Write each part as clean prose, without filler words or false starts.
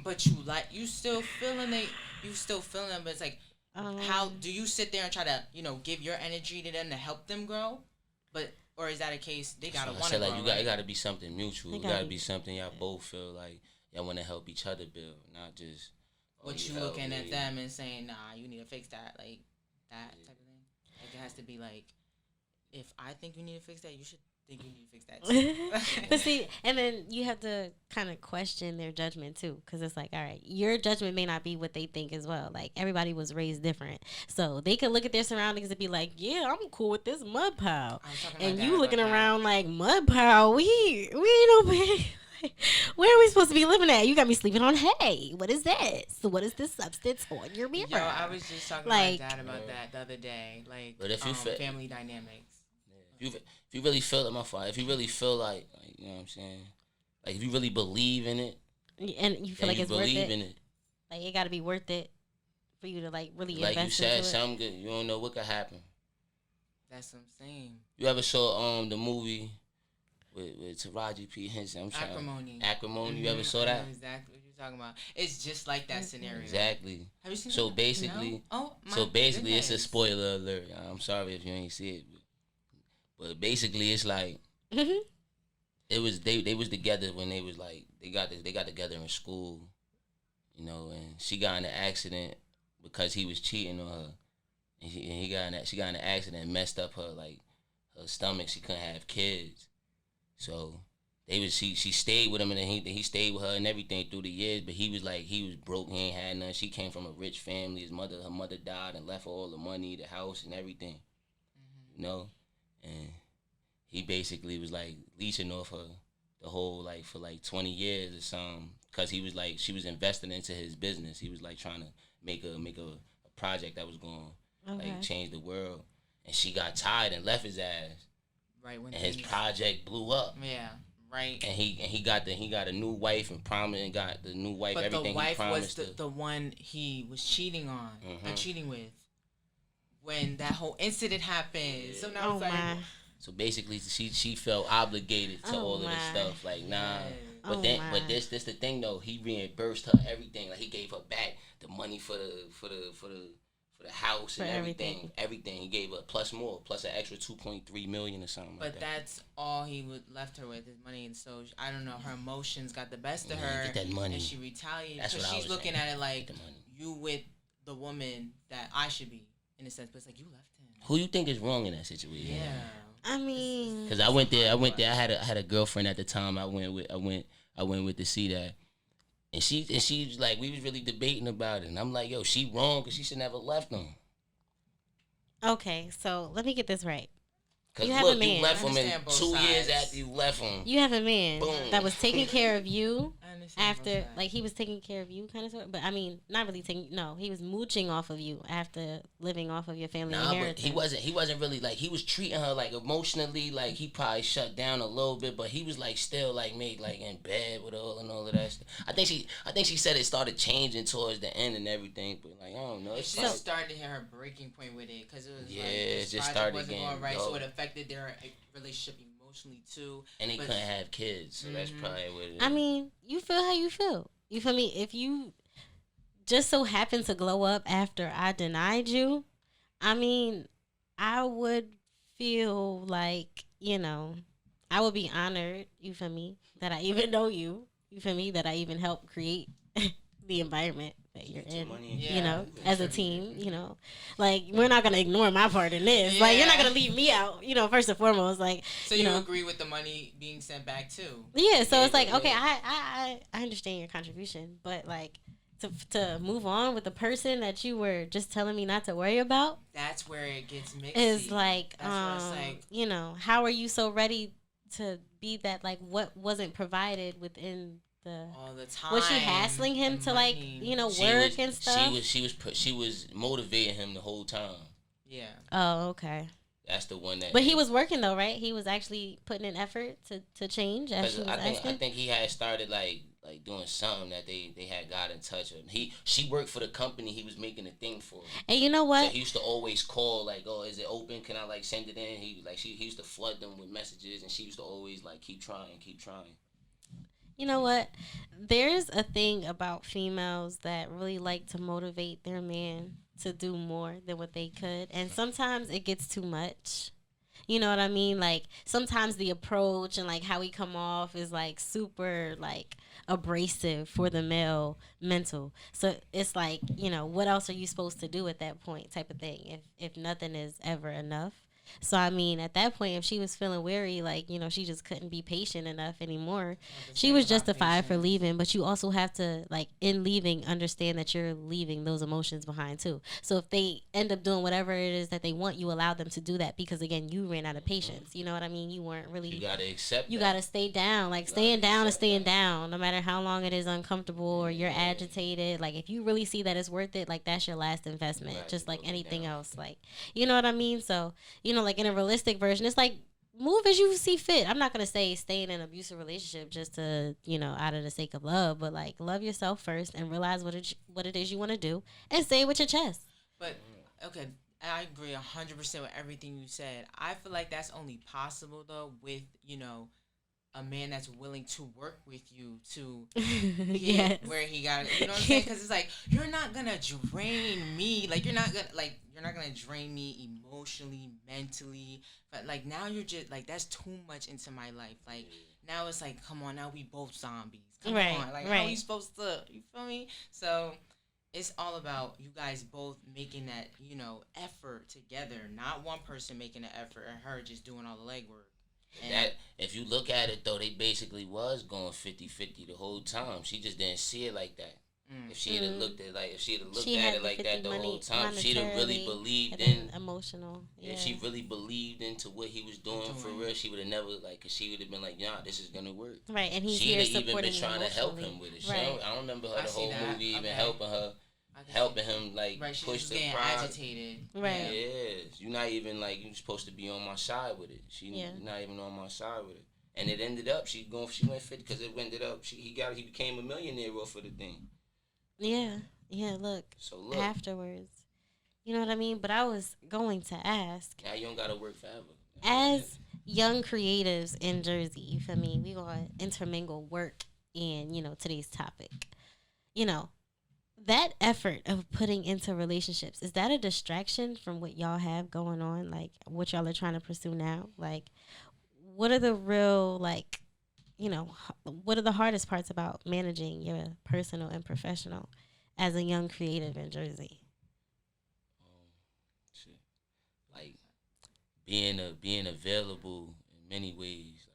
But you still feeling it. You still feeling it, but it's like, how do you sit there and try to, give your energy to them to help them grow? But, or is that a case they gotta want to grow? Like right? it gotta be something mutual. It gotta be something y'all both feel like y'all want to help each other build, not just. What you looking at them and saying, nah, you need to fix that, like that type of thing. Like it has to be like, if I think you need to fix that, you should think you need to fix that too. But see, and then you have to kind of question their judgment too, because it's like, all right, your judgment may not be what they think as well. Like everybody was raised different, so they can look at their surroundings and be like, yeah, I'm cool with this mud pile, and you looking around like mud pile, we ain't no. Where are we supposed to be living at? You got me sleeping on hay. What is this? What is this substance on your mirror? Yo, I was just talking to my dad about that the other day. Like, but if you family dynamics. If you really feel like if you really feel like you know what I'm saying, like if you really believe in it, and you feel like it's worth it, like it got to be worth it for you to like really invest into it. Like you said, something good. You don't know what could happen. That's what I'm saying. You ever saw the movie with Taraji P. Henson? Acrimony. Acrimony. You ever saw that? I know exactly what you're talking about. It's just like that scenario. Exactly. Have you seen so that? basically, no? It's a spoiler alert. I'm sorry if you ain't see it, but basically it's like it was they was together when they was like they got together in school, and she got in an accident because he was cheating on her, and she got in an accident and messed up her her stomach. She couldn't have kids. So she stayed with him, and then he stayed with her and everything through the years. But he was broke. He ain't had nothing. She came from a rich family. Her mother died and left her all the money, the house, and everything. And he basically was like leeching off her the whole for 20 years or something, because he was she was investing into his business. He was trying to make a project that was going to change the world. And she got tired and left his ass. Right when his project blew up. Yeah, right. And he got a new wife and promised, and got the new wife, but everything the wife he promised. Was the one he was cheating on, cheating with, when that whole incident happened. Yeah. So now so basically she felt obligated to all of this stuff. Like nah. But but this the thing though. He reimbursed her everything. Like he gave her back the money for the house and everything. Everything he gave her plus an extra $2.3 million or something. But that's all he left her with, his money. And so I don't know. Her emotions got the best of her. Get that money. And she retaliated. That's what she's looking saying. At it like you with the woman that I should be, in a sense. But it's like you left him. Who you think is wrong in that situation? Yeah. I mean, because I went there. I had a girlfriend at the time. I went with to see that, and she's like, we was really debating about it, and I'm like, yo, she wrong because she should never left him. Okay, so let me get this right. Because look, you left him in 2 years after you left him. You have a man that was taking care of you after, like he was taking care of you, kind of sort. But I mean, not really taking. No, he was mooching off of you after living off of your family inheritance. But he wasn't really he was treating her emotionally. He probably shut down a little bit, but he was still made in bed with her and all of that stuff. I think she said it started changing towards the end and everything, but I don't know. She just started to hit her breaking point with it because it was it just started wasn't going right, so it affected their relationship emotionally too. And they couldn't have kids, so that's probably what it is. I mean, you feel how you feel. You feel me? If you just so happen to glow up after I denied you, I mean, I would feel like, I would be honored, you feel me, that I even know you. You feel me? That I even helped create the environment that you're in, as a team, we're not going to ignore my part in this. Yeah. You're not going to leave me out, first and foremost. So you agree with the money being sent back too? Yeah, so it's okay, I understand your contribution, but to move on with the person that you were just telling me not to worry about. That's where it gets mixy. Is how are you so ready to be that, what wasn't provided within all the time. Was she hassling him to work and stuff? She was motivating him the whole time. Yeah. Oh, okay. That's the one that. But he was working though, right? He was actually putting in effort to change. As she was asking. I think he had started doing something that they had got in touch with. She worked for the company he was making a thing for. And you know what? So he used to always call oh, is it open? Can I send it in? He used to flood them with messages, and she used to always keep trying. You know what? There's a thing about females that really like to motivate their man to do more than what they could. And sometimes it gets too much. You know what I mean? Like sometimes the approach and like how we come off is like super like abrasive for the male mental. So it's like, what else are you supposed to do at that point type of thing if nothing is ever enough. So I mean, at that point, if she was feeling weary, like she just couldn't be patient enough anymore. The She thing was about justified for patience. leaving, but you also have to like in leaving understand that you're leaving those emotions behind too. So if they end up doing whatever it is that they want, you allow them to do that because again, you ran out of patience. You know what I mean? You weren't You really. gotta accept You that. gotta stay down. Like You gotta staying down is accept staying that. down, no matter how long it is uncomfortable or you're Yeah. agitated. Like if you really see that it's worth it, like that's your last investment, Right, just like broke it anything down. else. Like you know what I mean? So like in a realistic version, it's like move as you see fit. I'm not gonna say stay in an abusive relationship just to out of the sake of love, but like love yourself first and realize what it is you want to do and say it with your chest. But okay, I agree 100% with everything you said. I feel like that's only possible though with a man that's willing to work with you to get Yes. where he got. You know what I'm saying? Because it's like you're not gonna drain me. Like you're not gonna drain me emotionally, mentally. But like now you're just like that's too much into my life. Like now it's like come on, now we both zombies. Come Right, on, like how are right. we supposed to? You feel me? So it's all about you guys both making that effort together, not one person making the effort and her just doing all the legwork. And That if you look at it though, they basically was going 50-50 the whole time. She just didn't see it like that. If she had Mm. looked at like if she had looked She at had it the like 50 that the whole money time, she'd have really monetarily believed and in. then emotional. Yeah. If she really believed into what he was doing for doing. real, she would have never like. Cause she would have been like, "Nah, this is gonna work." Right, and he's She'd here have even supporting been you trying to help emotionally. him with it. Right. I don't remember her I the see whole that. movie even Okay. helping her, I can helping him like right, she push was the getting pride. agitated. Right. Yes, you're not even like you're supposed to be on my side with it. Yeah. You're not even on my side with it. And it ended up she went 50 because it ended up he became a millionaire off of the thing. Yeah. Yeah, look. So look, Afterwards. You know what I mean? But I was going to ask, now you don't gotta work forever. as young creatives in Jersey, you feel me? We gonna intermingle work and, today's topic. You know, that effort of putting into relationships, is that a distraction from what y'all have going on? Like what y'all are trying to pursue now? Like what are the real what are the hardest parts about managing your personal and professional as a young creative in Jersey? Shit. Like being available in many ways,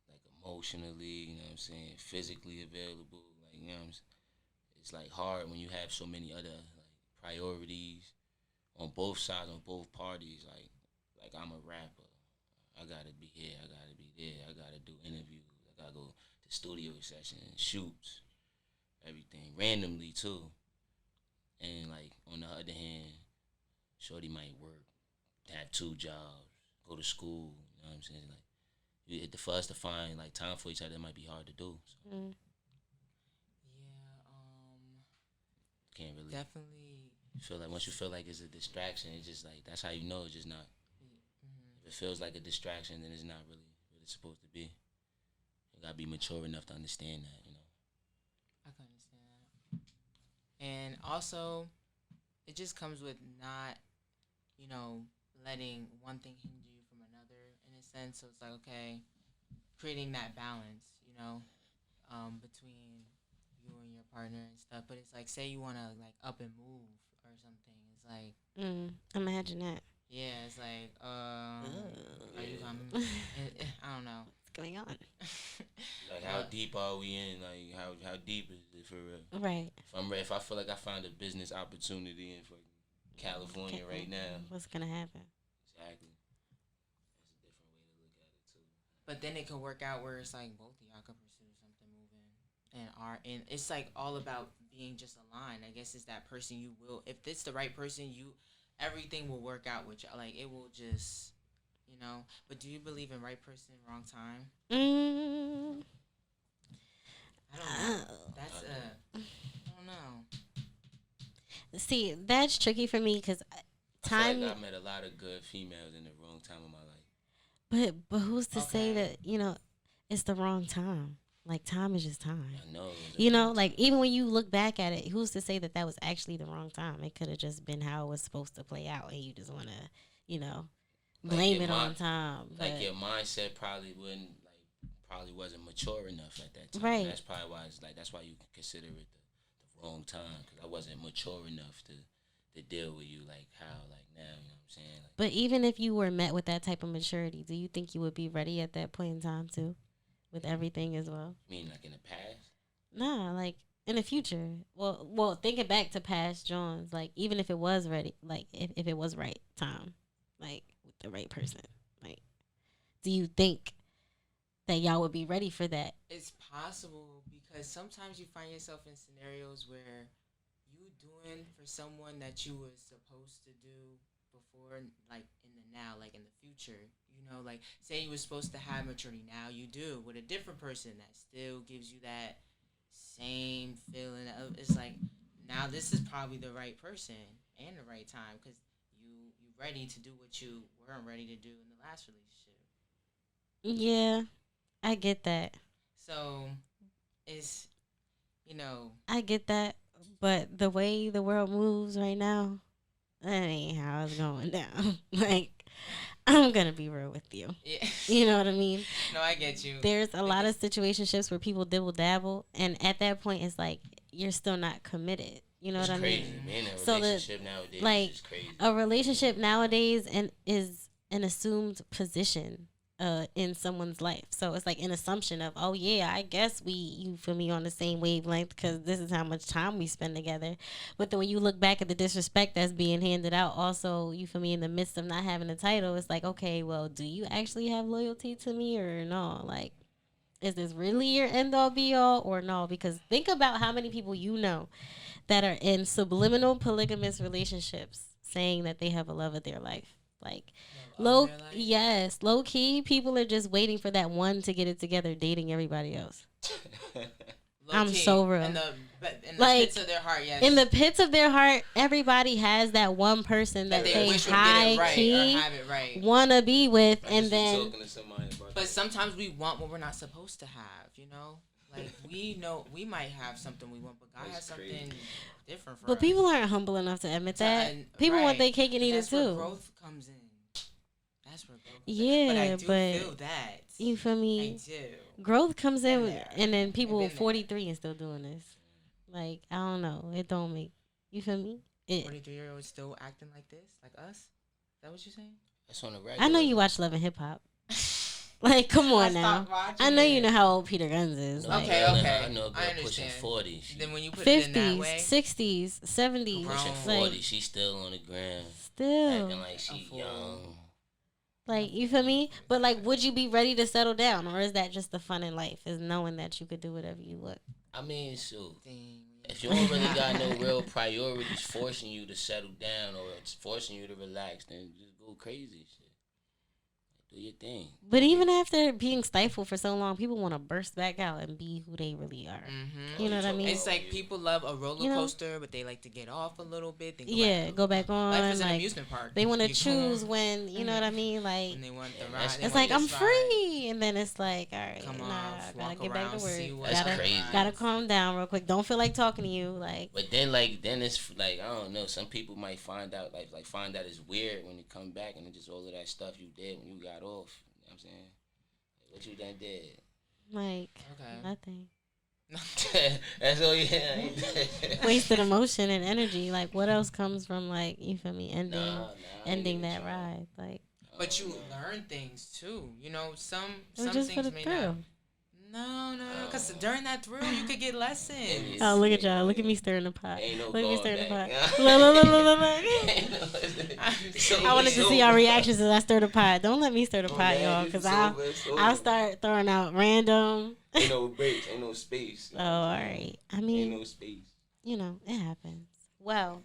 like emotionally, you know what I'm saying, physically available, like you know what I'm saying. It's like hard when you have so many other like priorities on both sides, on both parties. Like I'm a rapper, I gotta be here, I gotta be there, I gotta do interviews, I gotta go to studio sessions, shoots, everything randomly too. And like on the other hand, Shorty might work, have two jobs, go to school. You know what I'm saying? Like, for us to find like time for each other, it might be hard to do. So Mm. Yeah, can't really definitely. feel like once you feel like it's a distraction, it's just like that's how you know it's just not. Mm-hmm. If it feels like a distraction, then it's not really what it's supposed to be. You gotta be mature enough to understand that. You know. I can understand that. And also, it just comes with not, letting one thing hinder you from another in a sense. So it's like, okay, creating that balance, between you and your partner and stuff. But it's like, say you want to like up and move or something. It's like, Imagine that. yeah, it's like, are you Yeah. coming? I don't know. What's going on? Like how deep are we in? Like how deep is it for real? Right. If I feel like I found a business opportunity in fucking California right now, What's gonna happen? exactly. That's a different way to look at it too. But then it could work out where it's like both of y'all could pursue something moving and art, and it's like all about being just aligned. I guess it's that person you will. If it's the right person, everything will work out with you. Like it will just, But do you believe in right person, wrong time? Mm, I don't know. oh. That's I don't know. See, that's tricky for me because I feel time. like I met a lot of good females in the wrong time of my life. But who's to say Okay. that it's the wrong time? Like, time is just time. I know. You know, like, even when you look back at it, who's to say that that was actually the wrong time? It could have just been how it was supposed to play out, and you just want to, you know, blame it on time. Like, your mindset probably probably wasn't mature enough at that time. Right. That's probably why it's like, that's why you consider it the wrong time, because I wasn't mature enough to deal with you like how, like now, you know what I'm saying? Like, But even if you were met with that type of maturity, do you think you would be ready at that point in time too, with everything as well? you mean like in the past? Nah, like in the future. Well, thinking back to past Johns, like even if it was ready, like if it was right time, like with the right person, like do you think that y'all would be ready for that? It's possible because sometimes you find yourself in scenarios where you doing for someone that you was supposed to do before, like in the now, like in the future. You know, like say you were supposed to have maturity, now you do with a different person that still gives you that same feeling of, it's like now this is probably the right person and the right time because you ready to do what you weren't ready to do in the last relationship. Yeah, I get that. So it's, you know, I get that, but the way the world moves right now, that ain't how it's going down. Like, I'm gonna be real with you. yeah. You know what I mean? No, I get you. There's a lot of situationships where people dibble dabble, and at that point, it's like you're still not committed. You know It's what I crazy, mean? man. A So relationship nowadays like, is crazy. A relationship nowadays is an assumed position in someone's life. So it's like an assumption of, oh yeah, I guess you feel me, on the same wavelength because this is how much time we spend together. But then when you look back at the disrespect that's being handed out, also, you feel me, in the midst of not having a title, it's like, okay, well, do you actually have loyalty to me or no? Like, is this really your end all be all or no? Because think about how many people you know that are in subliminal polygamous relationships saying that they have a love of their life. Like, low key, people are just waiting for that one to get it together, dating everybody else. I'm so real. In the like, pits of their heart, yes. In the pits of their heart, everybody has that one person that they wish high would get it right key or have it right. wanna be with, and then. Talking to somebody about But that. sometimes we want what we're not supposed to have. You know, like we know we might have something we want, but God has something different for us. But people aren't humble enough to admit that. People want their cake and eat it that's where too. growth comes in. That's where growth comes in. Yeah, but I do but feel that. you feel me? I do. Growth comes in, there. and then people I've been 43 and still doing this. Like, I don't know. It don't make, you feel me? 43-year-olds still acting like this, like us. Is that what you're saying? That's on the regular. I know you watch Love and Hip Hop. Like, come on now. I know you know how old Peter Guns is. No, Like, Okay. I know a girl I pushing understand. 40. Then when you put it in that 50s, way, 60s, 70s. Pushing Grown. 40, Like, she's still on the gram. still. Acting like she A fool. young. Like, you feel me? But, like, would you be ready to settle down? Or is that just the fun in life, is knowing that you could do whatever you want? I mean, so thing. if you don't really got no real priorities forcing you to settle down or it's forcing you to relax, then just go crazy. Shit. Do your thing. But even after being stifled for so long, people want to burst back out and be who they really are. Mm-hmm. You know what I mean? It's like people love a roller You know? coaster, but they like to get off a little bit. Then Go back on. Life is an Like, amusement park. they want to You choose go on, when, you know what I mean? Like, and they want the Yeah, ride. that's- they it's want like, I'm this ride. free. And then it's like, all right, Come nah, off, gotta walk get back around, to work. see what That's Gotta, crazy. gotta calm down real quick. Don't feel like talking to you. Like, But then it's like, I don't know. Some people might find out find that it's weird when you come back and it's just all of that stuff you did when you got off. You know what I'm saying? What you done did? like Okay. nothing. That's all you had. Wasted emotion and energy. Like, what else comes from, like, you feel me, ending I ending get that what you ride? Like, But you learn things too. You know, some it was just for things the may thrill. not. No, because during that thrill you could get lessons. Oh, look at y'all. Look at me stirring the pot. Ain't no Look at me going stirring the pot. back. Look. I wanted to see our reactions as I stir the pot. Don't let me stir the pot, y'all, because I'll start throwing out random. Ain't no breaks. Ain't no space. Oh, all right. I Ain't mean, no space. you know, it happens. Well,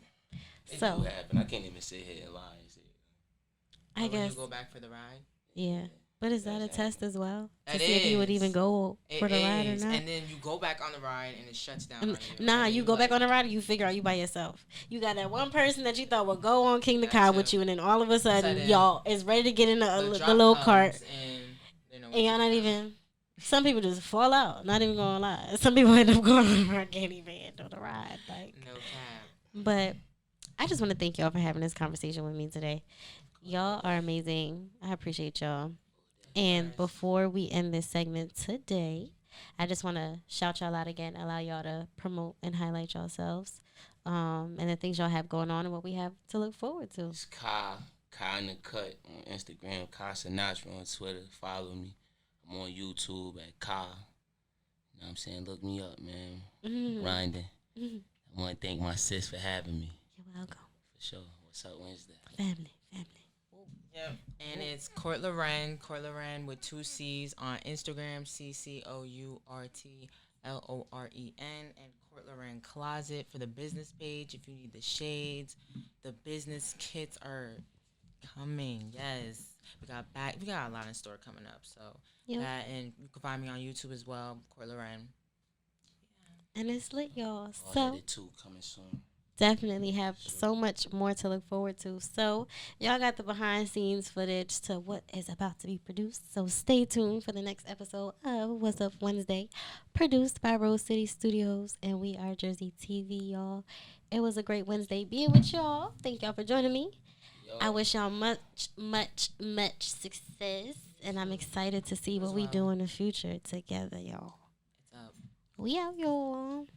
It so do happen. I can't even sit here and lie and say I When guess, you go back for the ride. yeah. But is that a test as well? To It see if you would is. even go It for the ride or is. not? And then you go back on the ride and it shuts down. On you. Nah, And you go back on the ride and you figure out you by yourself. You got that one person that you thought would go on King the That Car too. with you, and then all of a sudden, Sudden, y'all is ready to get in the drop little comes cart, And, you know, and y'all not even. Some people just fall out. Not even gonna lie. Some people end up going, I can't even handle the ride. Like, No cap. but I just want to thank y'all for having this conversation with me today. Y'all are amazing. I appreciate y'all. And before we end this segment today, I just want to shout y'all out again, allow y'all to promote and highlight yourselves, and the things y'all have going on and what we have to look forward to. It's Kai in the Cut on Instagram, Kai Sinatra on Twitter. Follow me. I'm on YouTube at Kai. You know what I'm saying? Look me up, man. Grinding. I want to thank my sis for having me. You're welcome. For sure. Wassup Wednesday? Family. Yep. And it's Court Loren with 2 C's on Instagram, COURTLOREN, and Court Loren Closet for the business page. If you need the shades, the business kits are coming. Yes. We got a lot in store coming up. So that, and you can find me on YouTube as well, Court Loren. And it's lit, y'all. All So that too coming soon. definitely have so much more to look forward to. So y'all got the behind scenes footage to what is about to be produced. So stay tuned for the next episode of Wassup Wednesday, produced by Rose City Studios, and we are Jersey TV, y'all. It was a great Wednesday being with y'all. Thank y'all for joining me. I wish y'all much success, and I'm excited to see what we do in the future together, y'all. It's up. We out, y'all.